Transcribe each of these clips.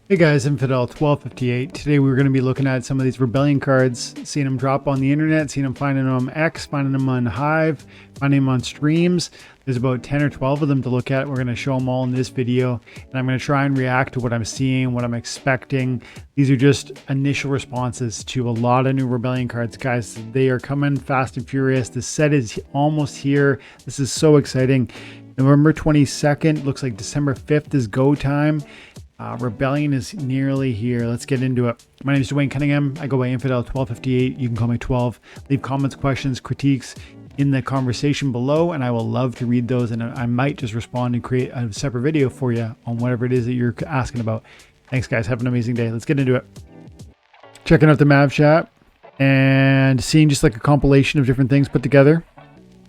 Hey guys, Infidel 1258. Today we're going to be looking at some of these rebellion cards, seeing them drop on the internet, seeing them finding them on X, finding them on Hive, finding them on streams. There's about 10 or 12 of them to look at. We're going to show them all in this video, and I'm going to try and react to what I'm seeing, what I'm expecting. These are just initial responses to a lot of new rebellion cards, guys. They are coming fast and furious. The set is almost here. This is so exciting. November 22nd, looks like December 5th is go time. Rebellion is nearly here. Let's get into it. My name is Dwayne Cunningham. I go by Infidel 1258. You can call me 12. Leave comments, questions, critiques in the conversation below, and I will love to read those, and I might just respond and create a separate video for you on whatever it is that you're asking about. Thanks, guys. Have an amazing day. Let's get into it. Checking out the Mav chat and seeing just like a compilation of different things put together.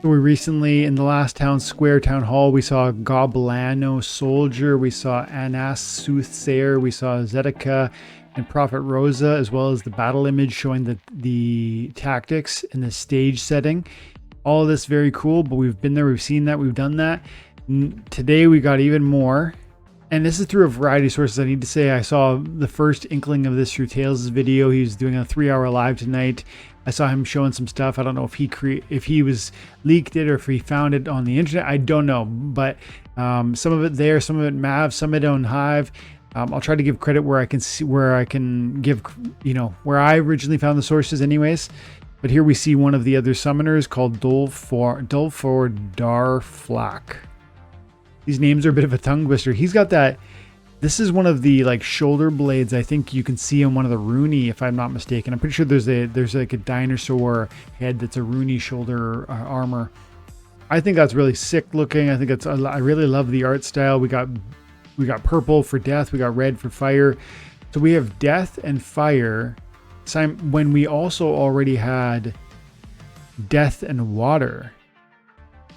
We recently, in the last town square town hall, we saw Goblano Soldier, we saw Anas Soothsayer, we saw Zedekiah and Prophet Rosa, as well as the battle image showing the tactics and the stage setting. All of this very cool, but we've been there, we've seen that, we've done that. Today we got even more, and this is through a variety of sources. I need to say I saw the first inkling of this through Tails' video. He was doing a 3-hour live tonight. I saw him showing some stuff. I don't know if he was leaked it or if he found it on the internet. I don't know, but some of it there, some of it Mav, some of it on Hive. I'll try to give credit where I can see, where I can give, where I originally found the sources anyways. But here we see one of the other summoners called Dulfor Darflak. These names are a bit of a tongue twister. He's got that. This is one of the like shoulder blades. I think you can see on one of the Rooney, if I'm not mistaken. I'm pretty sure there's like a dinosaur head that's a Rooney shoulder armor. I think that's really sick looking. I think it's. I really love the art style. We got purple for death. We got red for fire. So we have death and fire. When we also already had death and water.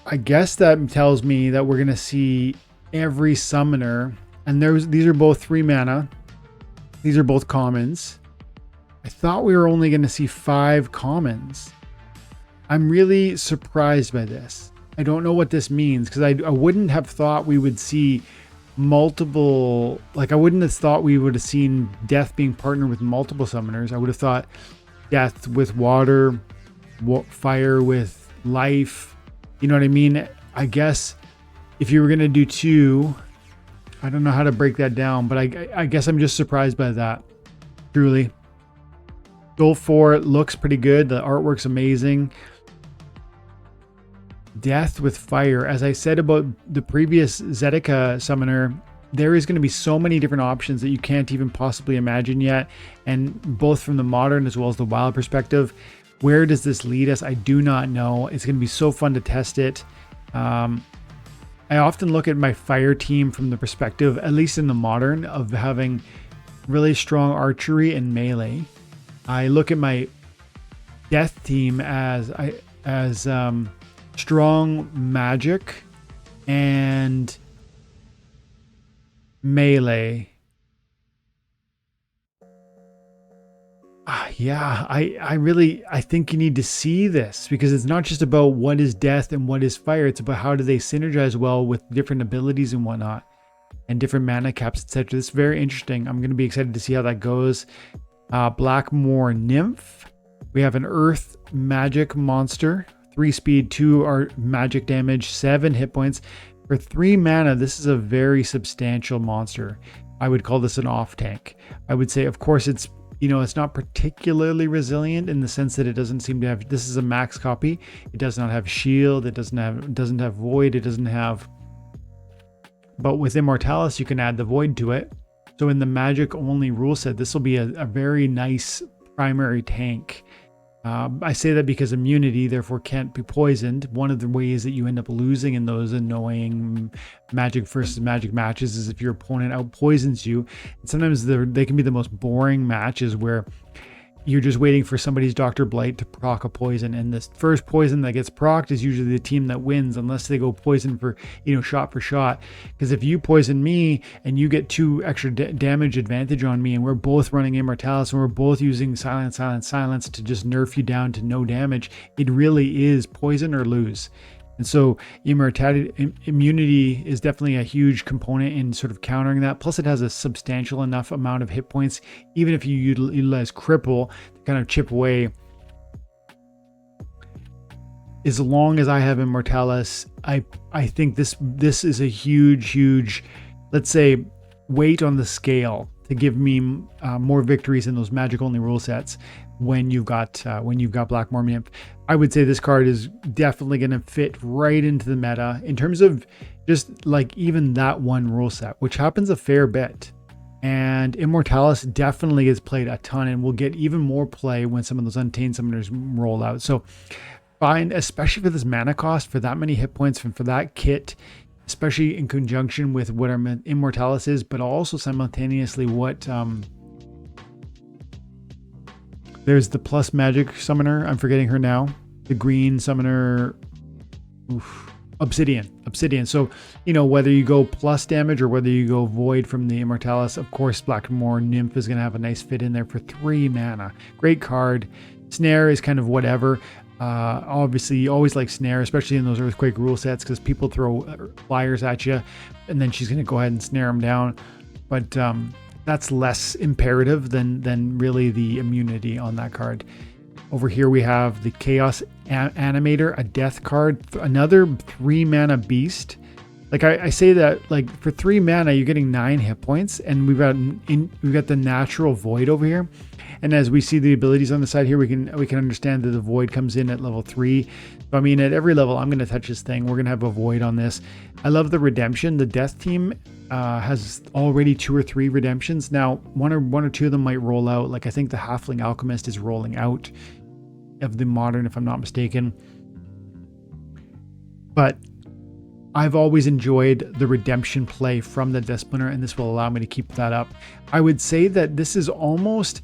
I guess that tells me that we're gonna see every summoner. And these are both 3 mana. These are both commons. I thought we were only going to see 5 commons. I'm really surprised by this. I don't know what this means, because I wouldn't have thought we would see multiple, like I wouldn't have thought we would have seen death being partnered with multiple summoners. I would have thought death with water, fire with life. You know what I mean? I guess if you were going to do 2, I don't know how to break that down, but I guess I'm just surprised by that. Truly. Goal 4 looks pretty good. The artwork's amazing. Death with fire. As I said about the previous Zedekiah summoner, there is going to be so many different options that you can't even possibly imagine yet. And both from the modern as well as the wild perspective. Where does this lead us? I do not know. It's going to be so fun to test it. I often look at my fire team from the perspective, at least in the modern, of having really strong archery and melee. I look at my death team as strong magic and melee. Yeah, I think you need to see this, because it's not just about what is death and what is fire. It's about how do they synergize well with different abilities and whatnot, and different mana caps, etc. It's very interesting. I'm going to be excited to see how that goes. Blackmoor Nymph. We have an earth magic monster, 3 speed, 2 art magic damage, 7 hit points. For 3 mana, this is a very substantial monster. I would call this an off tank. I would say, of course, it's not particularly resilient in the sense that it doesn't seem to have, this is a max copy. It does not have shield. It doesn't have void. It doesn't have, but with Immortalis, you can add the void to it. So in the magic only rule set, this will be a very nice primary tank. I say that because immunity therefore can't be poisoned. One of the ways that you end up losing in those annoying magic versus magic matches is if your opponent out poisons you. And sometimes they can be the most boring matches where you're just waiting for somebody's Dr. Blight to proc a poison, and this first poison that gets procced is usually the team that wins, unless they go poison for, shot for shot. Because if you poison me and you get 2 extra damage advantage on me, and we're both running Immortalis and we're both using silence to just nerf you down to no damage, it really is poison or lose. And so immunity is definitely a huge component in sort of countering that. Plus it has a substantial enough amount of hit points, even if you utilize cripple to kind of chip away. As long as I have Immortalis, I think this is a huge, let's say, weight on the scale to give me more victories in those magic only rule sets when you've got Blackmoor Nymph. I would say this card is definitely going to fit right into the meta in terms of just like even that one rule set, which happens a fair bit. And Immortalis definitely gets played a ton and will get even more play when some of those Untamed Summoners roll out. So find, especially for this mana cost, for that many hit points, and for that kit, especially in conjunction with what our Immortalis is, but also simultaneously what there's the plus magic summoner, I'm forgetting her now, the green summoner, Obsidian. So, you know, whether you go plus damage or whether you go void from the Immortalis, of course Blackmoor Nymph is going to have a nice fit in there for 3 mana. Great card. Snare is kind of whatever. Obviously you always like Snare, especially in those Earthquake rule sets, because people throw flyers at you and then she's going to go ahead and snare them down. But that's less imperative than really the immunity on that card. Over here we have the Chaos Animator, a death card, another 3 mana beast. Like I say that, like, for 3 mana you're getting 9 hit points, and we've got the natural void over here. And as we see the abilities on the side here, we can understand that the void comes in at level 3. So I mean, at every level I'm going to touch this thing. We're going to have a void on this. I love the redemption. The death team has already 2 or 3 redemptions now. One or two of them might roll out. Like I think the Halfling Alchemist is rolling out of the modern, if I'm not mistaken. But I've always enjoyed the redemption play from the Death Splinter, and this will allow me to keep that up. I would say that this is almost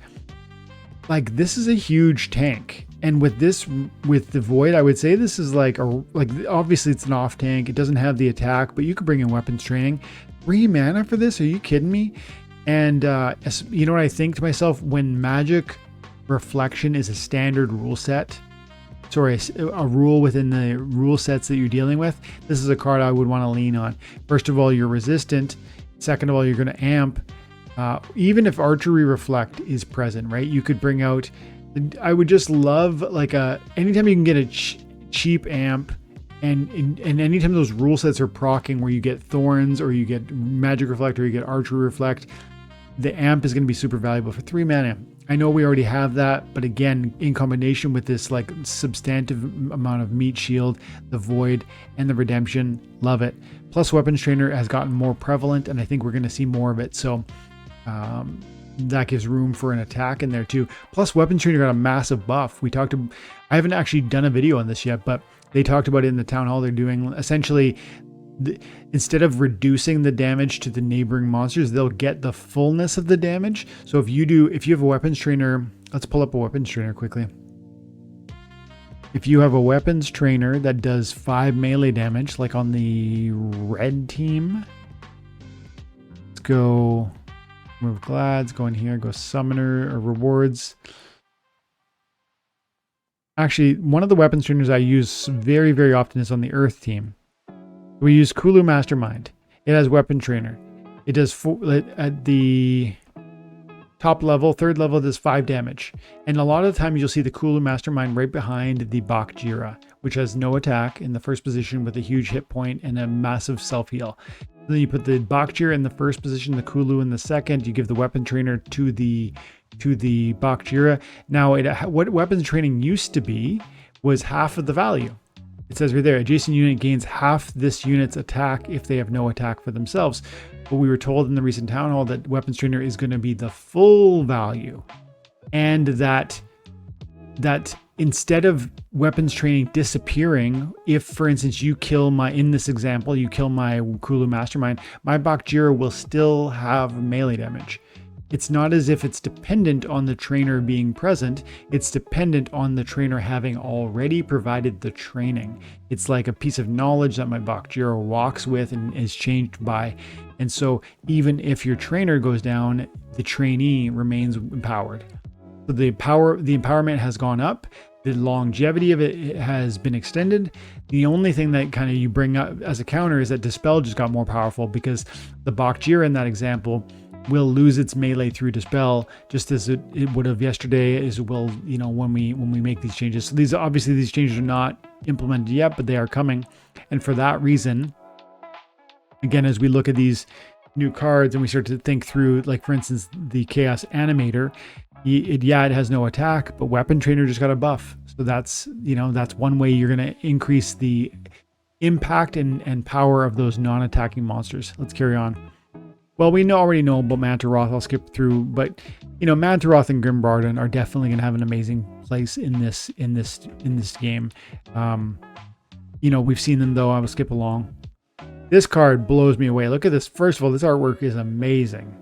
like, this is a huge tank. And with the void, I would say this is like obviously it's an off tank. It doesn't have the attack, but you could bring in weapons training. 3 mana for this? Are you kidding me? And you know what I think to myself? When Magic Reflection is a standard rule set, sorry, a rule within the rule sets that you're dealing with, this is a card I would want to lean on. First of all, you're resistant. Second of all, you're going to amp. Even if Archery Reflect is present, right? You could bring out, I would just love like anytime you can get a cheap amp, and anytime those rule sets are proccing where you get Thorns or you get Magic Reflect or you get Archery Reflect, the amp is going to be super valuable for 3 mana. I know we already have that, but again, in combination with this like substantive amount of meat shield, the void, and the redemption, love it. Plus Weapons Trainer has gotten more prevalent, and I think we're going to see more of it. So that gives room for an attack in there too. Plus Weapons Trainer got a massive buff. I haven't actually done a video on this yet, but they talked about it in the town hall. They're doing essentially, instead of reducing the damage to the neighboring monsters, they'll get the fullness of the damage. So if you have a Weapons Trainer, let's pull up a Weapons Trainer quickly. If you have a Weapons Trainer that does 5 melee damage, like on the red team, let's go remove glads, go in here, go summoner or rewards. Actually, one of the Weapons Trainers I use very, very often is on the earth team. We use Kulu Mastermind. It has Weapon Trainer. It does at the top level, 3rd level, it does 5 damage. And a lot of the time you'll see the Kulu Mastermind right behind the Bakjira, which has no attack in the first position with a huge hit point and a massive self-heal. Then you put the Bakjira in the first position, the Kulu in the second. You give the Weapon Trainer to the Bakjira. Now, what Weapons Training used to be was half of the value. It says right there, adjacent unit gains half this unit's attack if they have no attack for themselves. But we were told in the recent town hall that Weapons Trainer is going to be the full value. And that instead of Weapons Training disappearing, if, for instance, in this example, you kill my Kulu Mastermind, my Bakjira will still have melee damage. It's not as if it's dependent on the trainer being present. It's dependent on the trainer having already provided the training. It's like a piece of knowledge that my Bakjira walks with and is changed by. And so even if your trainer goes down, the trainee remains empowered. So the empowerment has gone up. The longevity of it has been extended. The only thing that kind of you bring up as a counter is that Dispel just got more powerful, because the Bakjira in that example will lose its melee through Dispel, just as it would have yesterday, as well, you know, when we make these changes. So these, obviously these changes are not implemented yet, but they are coming. And for that reason, again, as we look at these new cards and we start to think through, like for instance, the Chaos Animator, it has no attack, but Weapon Trainer just got a buff. So that's, you know, that's one way you're going to increase the impact and power of those non-attacking monsters. Let's carry on. Well, we already know about Mantaroth. I'll skip through, but you know, Mantaroth and Grimbarden are definitely going to have an amazing place in this game. You know, we've seen them though. I will skip along. This card blows me away. Look at this. First of all, this artwork is amazing.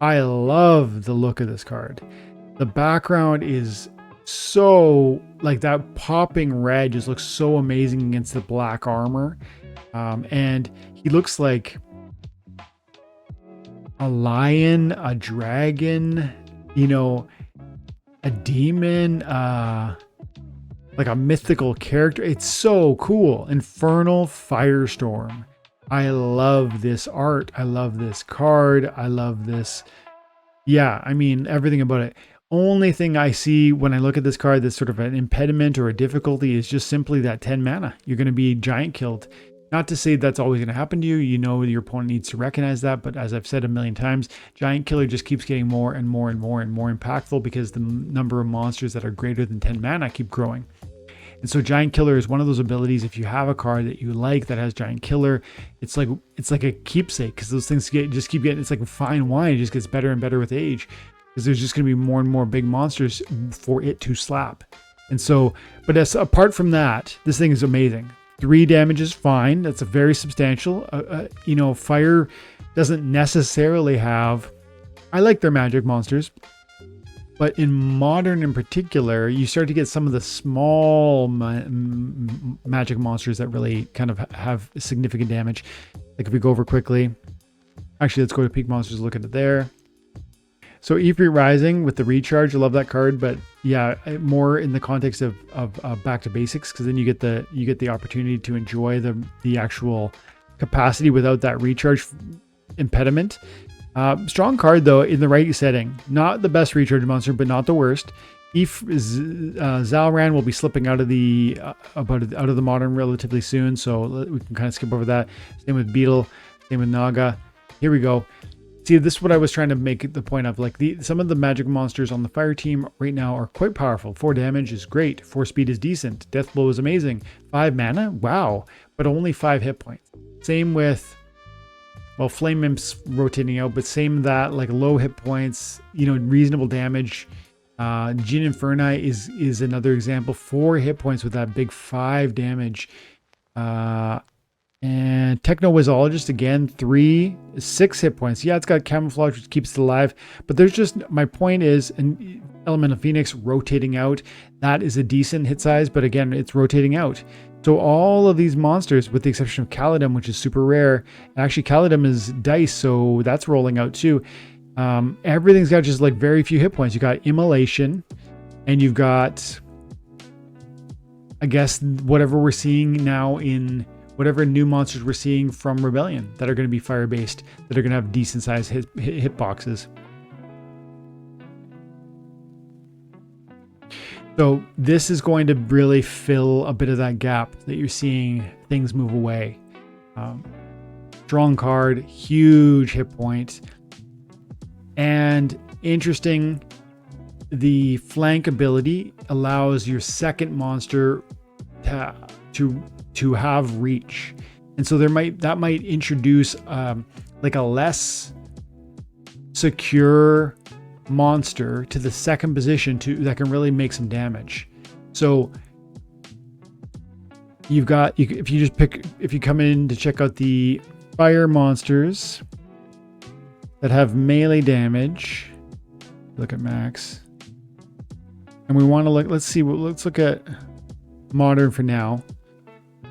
I love the look of this card. The background is so, like, that popping red just looks so amazing against the black armor. And he looks like a lion, a dragon, you know, a demon, like a mythical character. It's so cool. Infernal Firestorm. I love this art. I love this card. I love this. Yeah, I mean, everything about it. Only thing I see when I look at this card that's sort of an impediment or a difficulty is just simply that 10 mana. You're going to be giant killed. Not to say that's always going to happen to you. You know, your opponent needs to recognize that. But as I've said a million times, Giant Killer just keeps getting more and more and more and more impactful, because the number of monsters that are greater than 10 mana keep growing. And so Giant Killer is one of those abilities. If you have a card that you like that has Giant Killer, it's like a keepsake, because those things just keep getting, it's like fine wine. It just gets better and better with age, because there's just going to be more and more big monsters for it to slap. And so, but apart from that, this thing is amazing. 3 damage is fine. That's a very substantial. You know, fire doesn't necessarily have. I like their magic monsters, but in modern in particular, you start to get some of the small magic monsters that really kind of have significant damage. Like if we go over quickly, actually, let's go to Peak Monsters. Look at it there. So Ifrit Rising with the recharge, I love that card, but yeah, more in the context of back to basics, because then you get the opportunity to enjoy the actual capacity without that recharge impediment. Strong card though in the right setting. Not the best recharge monster, but not the worst. Zalran will be slipping out of the modern relatively soon, so we can kind of skip over that. Same with Beetle, same with Naga. Here we go. See, this is what I was trying to make the point of. Like some of the magic monsters on the fire team right now are quite powerful. 4 damage is great. 4 speed is decent. Death blow is amazing. 5 mana, wow, but only 5 hit points. Same with, well, Flame Imp's rotating out, but same that, like low hit points, you know, reasonable damage. Jin Inferni is another example. 4 hit points with that big 5 damage. And Techno-Wizologist, again, 6 hit points. Yeah, it's got Camouflage, which keeps it alive. But there's just, my point is, an Elemental Phoenix rotating out. That is a decent hit size, but again, it's rotating out. So all of these monsters, with the exception of Kaladin, which is super rare, and actually Kaladin is dice, so that's rolling out too. Everything's got just like very few hit points. You got Immolation, and you've got, I guess, whatever we're seeing now in whatever new monsters we're seeing from Rebellion that are going to be fire-based, that are going to have decent-sized hit boxes. So this is going to really fill a bit of that gap that you're seeing things move away. Strong card, huge hit point. And interesting, the flank ability allows your second monster to have reach, and so that might introduce like a less secure monster to the second position that can really make some damage. So if you come in to check out the fire monsters that have melee damage, look at max, and we want to look. Let's look at modern for now.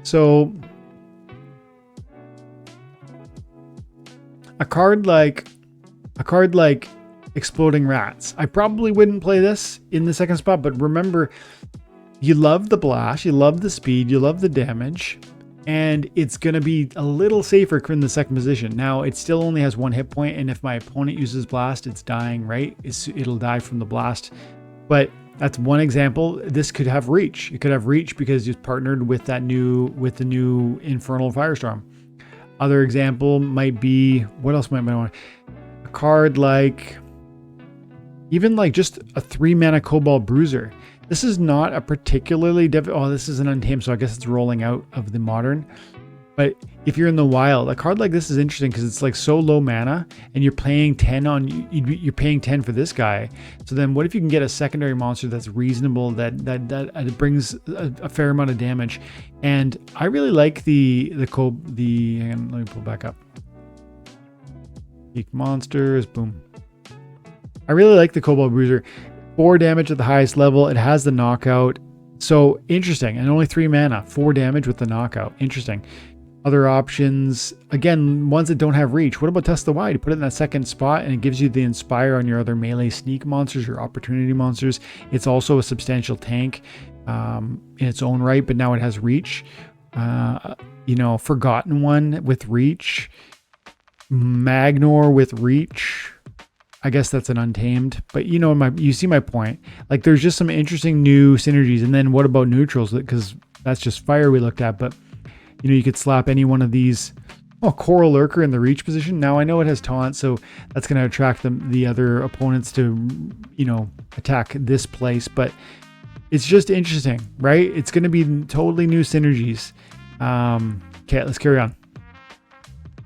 So a card like Exploding Rats, I probably wouldn't play this in the second spot, but remember, you love the blast, you love the speed, you love the damage, and it's going to be a little safer in the second position. Now, it still only has 1 hit point, and if my opponent uses blast, it's dying, right? It'll die from the blast. But that's one example. This could have reach. It could have reach because it's partnered with the new Infernal Firestorm. Other example might be, what else might I want? A card like, even like just a 3-mana Cobalt Bruiser. This is not a particularly oh, this is an untamed, so I guess it's rolling out of the modern. But if you're in the wild, a card like this is interesting because it's like so low mana, and you're paying 10 on, you're paying 10 for this guy. So then, what if you can get a secondary monster that's reasonable, that brings a fair amount of damage? And I really like hang on, let me pull back up. Peak monsters, boom. I really like the Cobalt Bruiser. 4 damage at the highest level. It has the knockout. So interesting. And only 3 mana. 4 damage with the knockout. Interesting. Other options, again, ones that don't have reach. What about Test the Wide? You put it in that second spot and it gives you the Inspire on your other melee sneak monsters, your opportunity monsters. It's also a substantial tank in its own right, but now it has reach. Forgotten One with reach. Magnor with reach. I guess that's an untamed, but you see my point. Like, there's just some interesting new synergies. And then what about neutrals? Because that's just fire we looked at, but you could slap any one of these. Oh, Coral Lurker in the reach position. Now I know it has taunt, so that's going to attract the other opponents to, attack this place. But it's just interesting, right? It's going to be totally new synergies. Okay, let's carry on.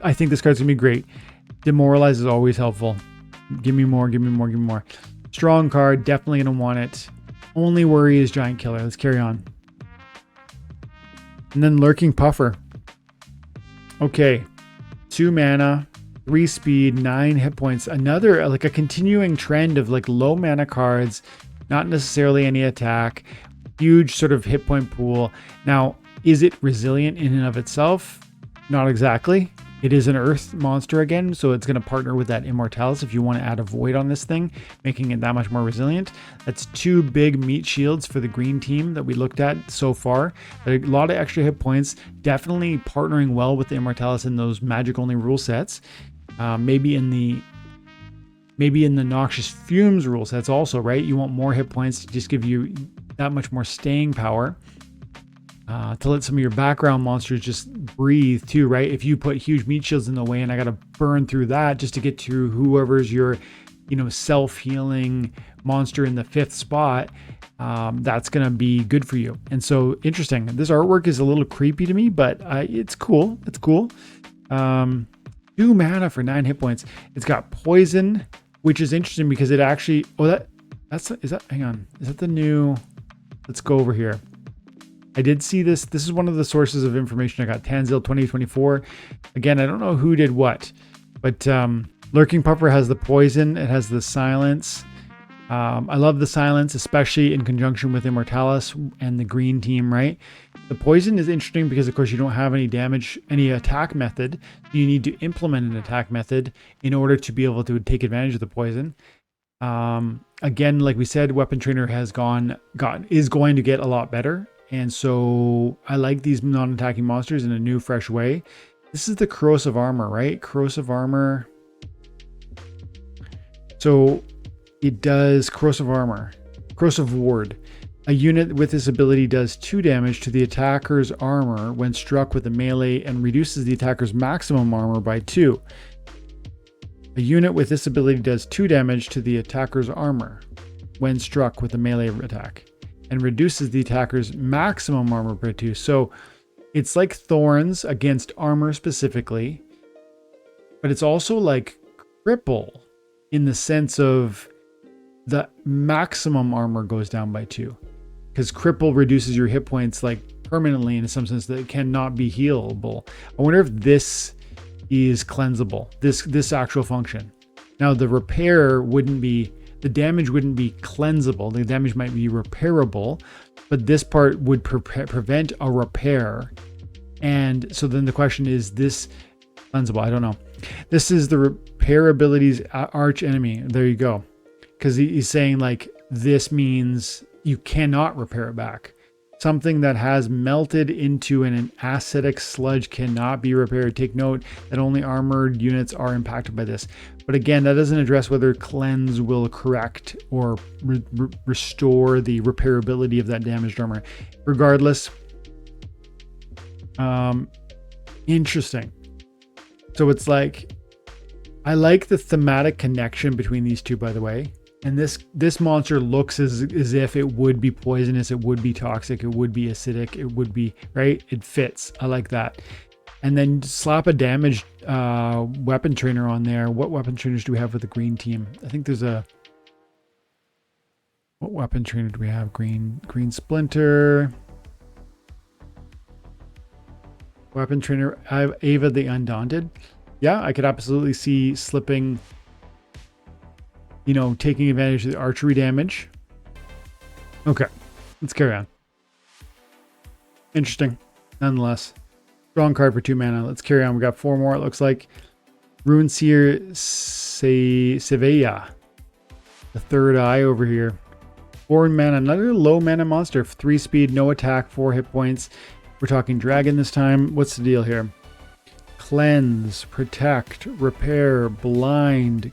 I think this card's going to be great. Demoralize is always helpful. Give me more, give me more, give me more. Strong card, definitely going to want it. Only worry is Giant Killer. Let's carry on. And then Lurking Puffer. Okay, 2 mana, 3 speed, 9 hit points. Another, like a continuing trend of like low mana cards, not necessarily any attack, huge sort of hit point pool. Now, is it resilient in and of itself? Not exactly. It is an earth monster again, so it's going to partner with that Immortalis if you want to add a void on this thing, making it that much more resilient. That's 2 big meat shields for the green team that we looked at so far. A lot of extra hit points, definitely partnering well with the Immortalis in those magic-only rule sets. Maybe in the Noxious Fumes rule sets also, right? You want more hit points to just give you that much more staying power. To let some of your background monsters just breathe too, right? If you put huge meat shields in the way and I got to burn through that just to get to whoever's your, self-healing monster in the 5th spot, that's going to be good for you. And so interesting. This artwork is a little creepy to me, but it's cool. It's cool. 2 mana for 9 hit points. It's got poison, which is interesting because it actually, hang on. Is that the new, let's go over here. I did see this. This is one of the sources of information I got. Tanzil 2024. Again, I don't know who did what, but Lurking Puffer has the poison. It has the silence. I love the silence, especially in conjunction with Immortalis and the green team, right? The poison is interesting because, of course, you don't have any damage, any attack method. You need to implement an attack method in order to be able to take advantage of the poison. Again, like we said, Weapon Trainer is going to get a lot better. And so I like these non-attacking monsters in a new, fresh way. This is the Corrosive Armor, right? Corrosive Armor. So it does Corrosive Armor. Corrosive Ward. A unit with this ability does 2 damage to the attacker's armor when struck with a melee and reduces the attacker's maximum armor by 2. A unit with this ability does 2 damage to the attacker's armor when struck with a melee attack, and reduces the attacker's maximum armor by 2. So it's like Thorns against armor specifically, but it's also like Cripple in the sense of the maximum armor goes down by 2. Because Cripple reduces your hit points like permanently in some sense that it cannot be healable. I wonder if this is cleansable, this actual function. Now the repair wouldn't be, the damage wouldn't be cleansable. The damage might be repairable, but this part would prevent a repair. And so then the question is this cleansable? I don't know. This is the repair ability's arch enemy. There you go. Because he's saying like this means you cannot repair it back. Something that has melted into an acidic sludge cannot be repaired. Take note that only armored units are impacted by this. But again, that doesn't address whether cleanse will correct or restore the repairability of that damaged armor. Regardless, interesting. So it's like, I like the thematic connection between these two, by the way. And this monster looks as if it would be poisonous, it would be toxic, it would be acidic, it would be, right? It fits. I like that. And then slap a damaged weapon trainer on there. What weapon trainers do we have with the green team? I think there's a... What weapon trainer do we have? Green Splinter. Weapon trainer, I have Ava the Undaunted. Yeah, I could absolutely see slipping... You know, taking advantage of the archery damage. Okay, let's carry on. Interesting, nonetheless. Strong card for 2 mana. Let's carry on. We got 4 more, it looks like. Runeseer Sevilla. The third eye over here. 4 mana, another low mana monster. 3 speed, no attack, 4 hit points. We're talking dragon this time. What's the deal here? Cleanse, protect, repair, blind,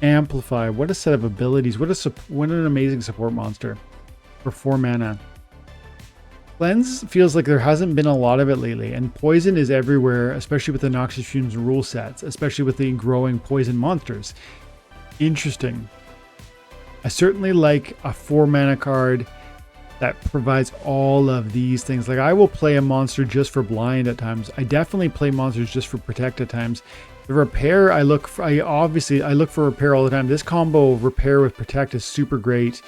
amplify. What a set of abilities. What an amazing support monster for 4 mana. Cleanse feels like there hasn't been a lot of it lately, and poison is everywhere, especially with the Noxious Fumes rule sets, especially with the growing poison monsters. Interesting. I certainly like a 4 mana card that provides all of these things. Like, I will play a monster just for blind at times. I definitely play monsters just for protect at times. The repair, I look for repair all the time. This combo of repair with protect is super great.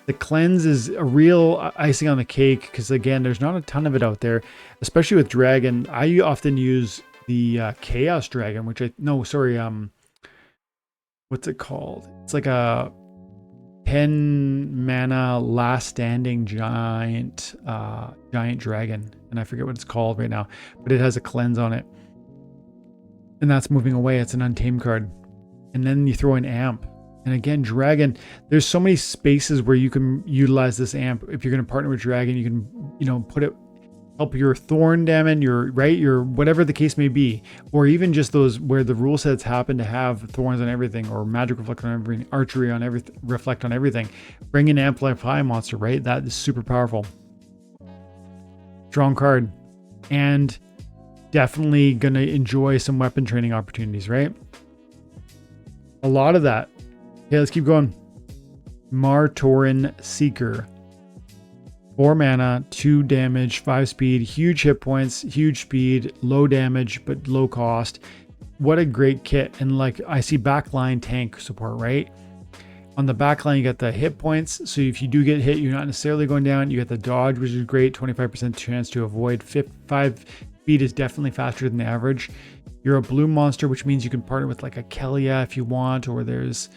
The cleanse is a real icing on the cake because, again, there's not a ton of it out there, especially with dragon. I often use the chaos dragon, which what's it called? It's like a 10 mana last standing giant dragon, and I forget what it's called right now, but it has a cleanse on it. And that's moving away. It's an untamed card. And then you throw an amp. And again, dragon, there's so many spaces where you can utilize this amp. If you're going to partner with dragon, you can, put it, help your thorn damage, your whatever the case may be. Or even just those where the rule sets happen to have thorns on everything, or magic reflect on everything, archery on everything, reflect on everything. Bring an amplify monster, right? That is super powerful. Strong card. And definitely going to enjoy some weapon training opportunities, right? A lot of that. Okay, let's keep going. Martorin Seeker. 4 mana, 2 damage, 5 speed, huge hit points, huge speed, low damage, but low cost. What a great kit. And like, I see backline tank support, right? On the backline, you got the hit points. So if you do get hit, you're not necessarily going down. You got the dodge, which is great. 25% chance to avoid. 5 speed is definitely faster than the average. You're a blue monster, which means you can partner with like a Kelia if you want, or there's,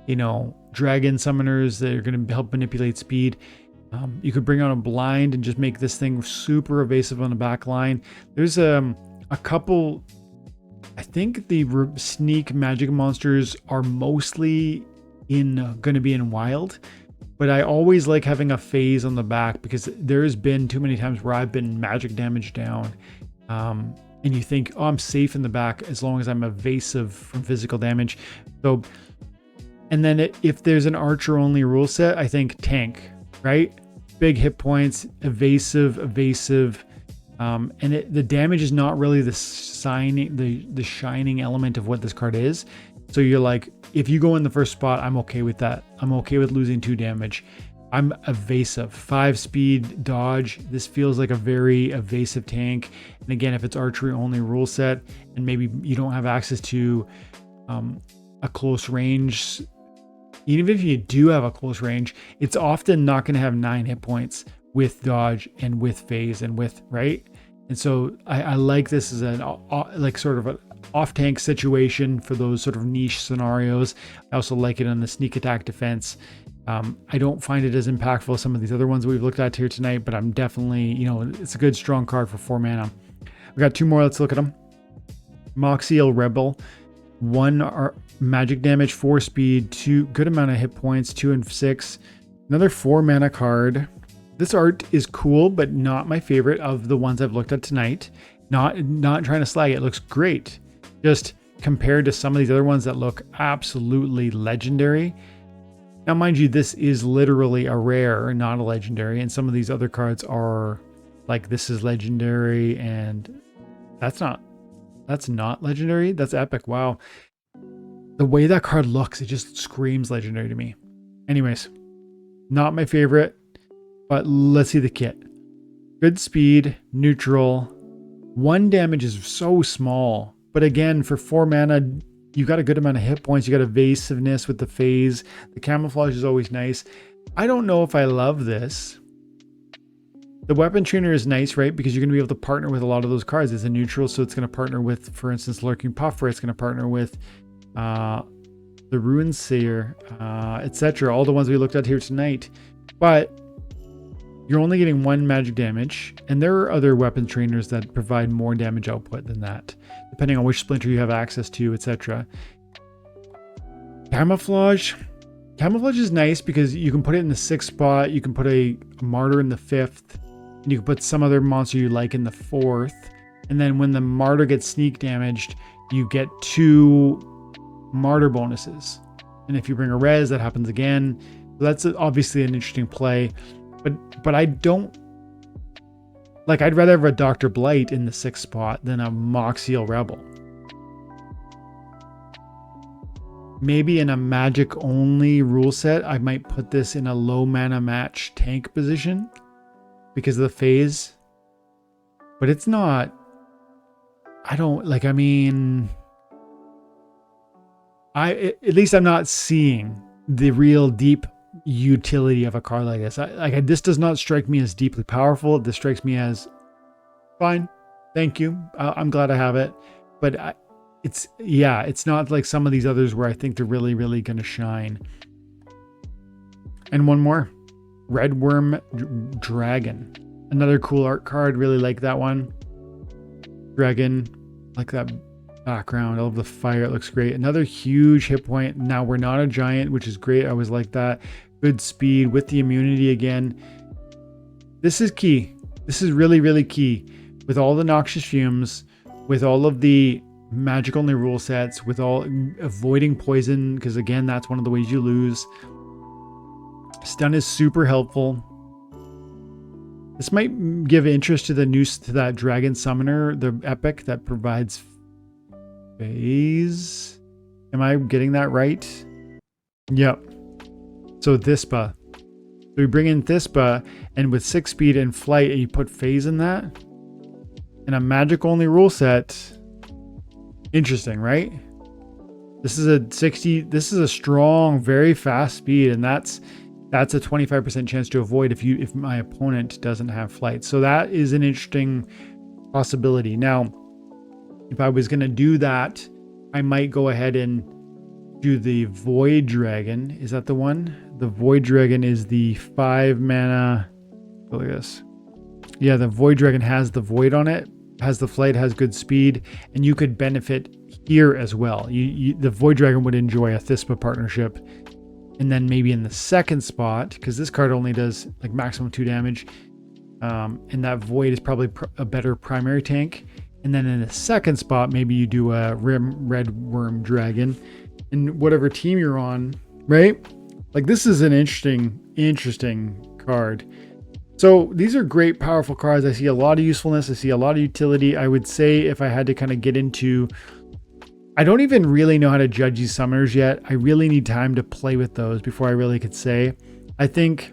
dragon summoners that are going to help manipulate speed. You could bring on a blind and just make this thing super evasive on the back line. There's a couple, I think the sneak magic monsters are mostly going to be in wild, but I always like having a phase on the back because there's been too many times where I've been magic damage down. And you think, oh, I'm safe in the back as long as I'm evasive from physical damage. So, and then if there's an archer only rule set, I think tank, right? Big hit points, evasive. And the damage is not really the shining element of what this card is. So you're like, if you go in the first spot, I'm okay with that. I'm okay with losing 2 damage. I'm evasive. 5 speed, dodge. This feels like a very evasive tank. And again, if it's archery only rule set, and maybe you don't have access to a close range, even if you do have a close range, it's often not going to have 9 hit points with dodge and with phase and with, right? And so I like this as an like sort of an off tank situation for those sort of niche scenarios. I also like it on the sneak attack defense. I don't find it as impactful as some of these other ones we've looked at here tonight, but I'm definitely, it's a good strong card for 4 mana. We got 2 more. Let's look at them. MOX Rebel. 1 magic damage, 4 speed, 2 good amount of hit points, 2 and 6. Another 4 mana card. This art is cool, but not my favorite of the ones I've looked at tonight. Not trying to slag it. It looks great. Just compared to some of these other ones that look absolutely legendary. Now, mind you, this is literally a rare, not a legendary. And some of these other cards are like, this is legendary and that's not legendary. That's epic. Wow. The way that card looks, it just screams legendary to me. Anyways, not my favorite, but let's see the kit. Good speed, neutral. 1 damage is so small. But again, for 4 mana, you got a good amount of hit points. You got evasiveness with the phase. The camouflage is always nice. I don't know if I love this. The weapon trainer is nice, right? Because you're going to be able to partner with a lot of those cards. It's a neutral, so it's going to partner with, for instance, Lurking Puffer. It's going to partner with the Ruin Seer, etc. All the ones we looked at here tonight. But you're only getting 1 magic damage, and there are other weapon trainers that provide more damage output than that, depending on which splinter you have access to, etc. Camouflage. Camouflage is nice because you can put it in the 6th spot, you can put a martyr in the 5th, and you can put some other monster you like in the 4th. And then when the martyr gets sneak damaged, you get 2 martyr bonuses. And if you bring a res, that happens again. So that's obviously an interesting play. But I don't like, I'd rather have a Dr. Blight in the 6th spot than a MOX Rebel. Maybe in a magic only rule set, I might put this in a low mana match tank position because of the phase. But it's not, I don't like, I mean, at least I'm not seeing the real deep utility of a card like this. This does not strike me as deeply powerful. This strikes me as fine, thank you, I'm glad I have it. But it's not like some of these others where I think they're really gonna shine. And one more, Red Worm Dragon, another cool art card. Really like that one. Dragon, like that background. I love the fire, it looks great. Another huge hit point. Now we're not a giant, which is great. I always like that. Good speed with the immunity again. This is key. This is really key. With all the Noxious Fumes, with all of the magic only rule sets, with all avoiding poison, because again, that's one of the ways you lose. Stun is super helpful. This might give interest to that Dragon Summoner, the epic that provides phase. Am I getting that right? Yep. So Thispa. So we bring in Thispa, and with 6 speed and flight, and you put phase in that. In a magic only rule set. Interesting, right? This is a strong, very fast speed, and that's a 25% chance to avoid if my opponent doesn't have flight. So that is an interesting possibility. Now, if I was going to do that, I might go ahead and do the Void Dragon. Is that the one? The Void Dragon is the 5 mana. Look at this. Yeah, the Void Dragon has the Void on it, has the flight, has good speed, and you could benefit here as well. The Void Dragon would enjoy a Thispa partnership. And then maybe in the 2nd spot, because this card only does like maximum 2 damage, and that Void is probably a better primary tank. And then in the 2nd spot, maybe you do a Red Worm Dragon, and whatever team you're on, right? Like, this is an interesting card. So these are great, powerful cards. I see a lot of usefulness. I see a lot of utility. I would say if I had to kind of get into, I don't even really know how to judge these summoners yet. I really need time to play with those before I really could say. I think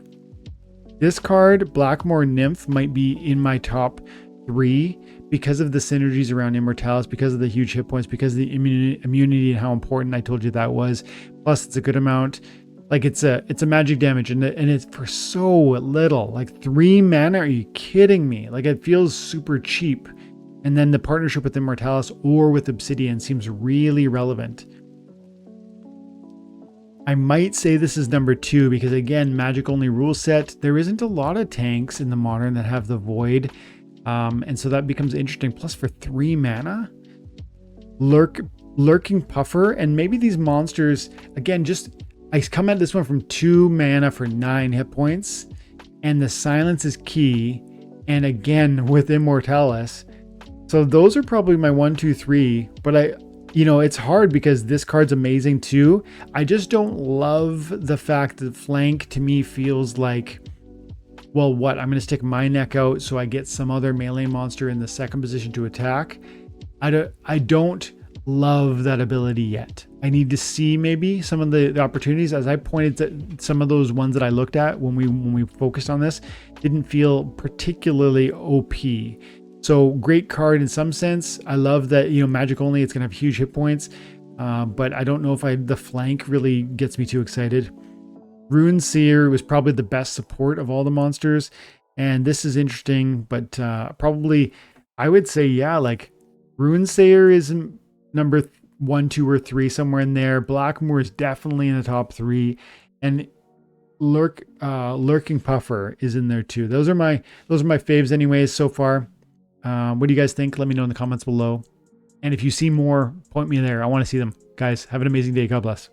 this card, Blackmoor Nymph, might be in my top 3 because of the synergies around Immortalis, because of the huge hit points, because of the immunity and how important I told you that was. Plus, it's a good amount. Like, it's a magic damage, and it's for so little. Like 3 mana? Are you kidding me? Like, it feels super cheap. And then the partnership with Immortalis or with Obsidian seems really relevant. I might say this is number 2 because, again, magic only rule set. There isn't a lot of tanks in the modern that have the Void. And so that becomes interesting. Plus, for 3 mana, Lurking Puffer, and maybe these monsters, again, I come at this one from 2 mana for 9 hit points, and the silence is key. And again, with Immortalis. So those are probably my 1, 2, 3, but it's hard because this card's amazing too. I just don't love the fact that flank to me feels like, well, what? I'm going to stick my neck out so I get some other melee monster in the second position to attack. I don't love that ability yet. I need to see maybe some of the opportunities, as I pointed to some of those ones that I looked at when we focused on this, didn't feel particularly OP. So great card in some sense. I love that, magic only, it's gonna have huge hit points, but I don't know if the flank really gets me too excited. Rune Seer was probably the best support of all the monsters, and this is interesting, but probably I would say, yeah, like Rune Seer is number 1, 2, or 3, somewhere in there. Blackmoor is definitely in the top 3, and Lurking Puffer is in there too. Those are my faves anyways so far. What do you guys think? Let me know in the comments below. And if you see more, point me there. I want to see them. Guys, have an amazing day. God bless.